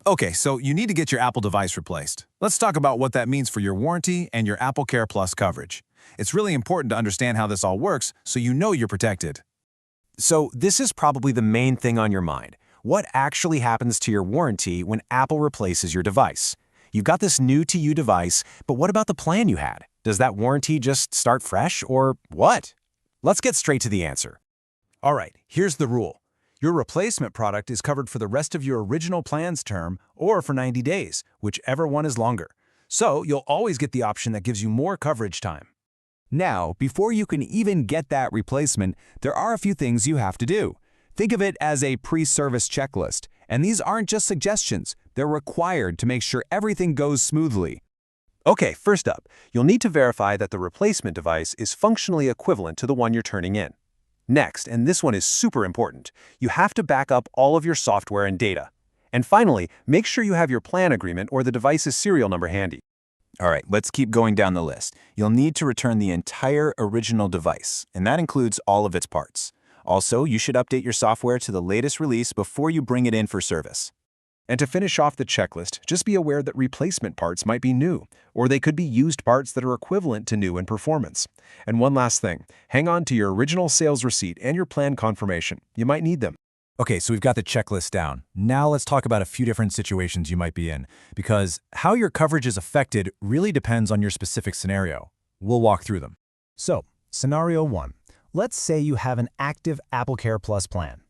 Okay, so you need to get your Apple device replaced. Let's talk about what that means for your warranty and your AppleCare Plus coverage. It's really important to understand how this all works so you know you're protected. So this is probably the main thing on your mind. What actually happens to your warranty when Apple replaces your device? You've got this new-to-you device, but what about the plan you had? Does that warranty just start fresh, or what? Let's get straight to the answer. All right, here's the rule. Your replacement product is covered for the rest of your original plan's term or for 90 days, whichever one is longer. So you'll always get the option that gives you more coverage time. Now, before you can even get that replacement, there are a few things you have to do. Think of it as a pre-service checklist, and these aren't just suggestions. They're required to make sure everything goes smoothly. Okay, first up, you'll need to verify that the replacement device is functionally equivalent to the one you're turning in. Next, and this one is super important, you have to back up all of your software and data. And finally, make sure you have your plan agreement or the device's serial number handy. All right, let's keep going down the list. You'll need to return the entire original device, and that includes all of its parts. Also, you should update your software to the latest release before you bring it in for service. And to finish off the checklist, just be aware that replacement parts might be new, or they could be used parts that are equivalent to new in performance. And one last thing, hang on to your original sales receipt and your plan confirmation. You might need them. Okay, so we've got the checklist down. Now let's talk about a few different situations you might be in, because how your coverage is affected really depends on your specific scenario. We'll walk through them. So, scenario 1. Let's say you have an active AppleCare Plus plan.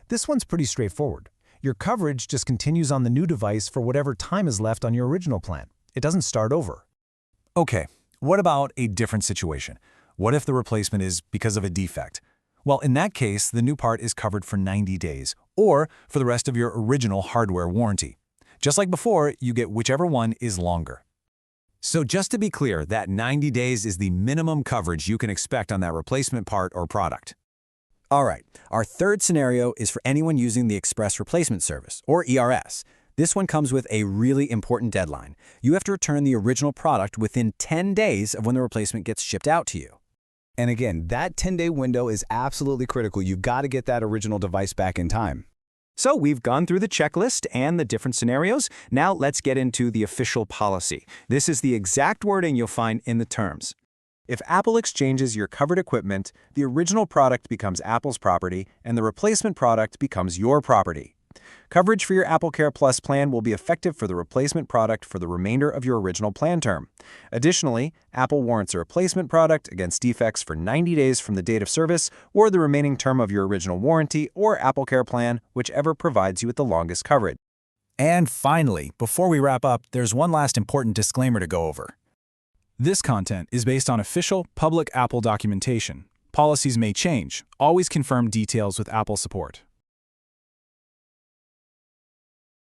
This one's pretty straightforward. Your coverage just continues on the new device for whatever time is left on your original plan. It doesn't start over. Okay, what about a different situation? What if the replacement is because of a defect? Well, in that case, the new part is covered for 90 days, or for the rest of your original hardware warranty. Just like before, you get whichever one is longer. So just to be clear, that 90 days is the minimum coverage you can expect on that replacement part or product. All right, our third scenario is for anyone using the Express Replacement Service, or ERS. This one comes with a really important deadline. You have to return the original product within 10 days of when the replacement gets shipped out to you. And again, that 10-day window is absolutely critical. You've got to get that original device back in time. So we've gone through the checklist and the different scenarios. Now let's get into the official policy. This is the exact wording you'll find in the terms. If Apple exchanges your covered equipment, the original product becomes Apple's property and the replacement product becomes your property. Coverage for your AppleCare Plus plan will be effective for the replacement product for the remainder of your original plan term. Additionally, Apple warrants a replacement product against defects for 90 days from the date of service or the remaining term of your original warranty or AppleCare plan, whichever provides you with the longest coverage. And finally, before we wrap up, there's one last important disclaimer to go over. This content is based on official, public Apple documentation. Policies may change. Always confirm details with Apple support.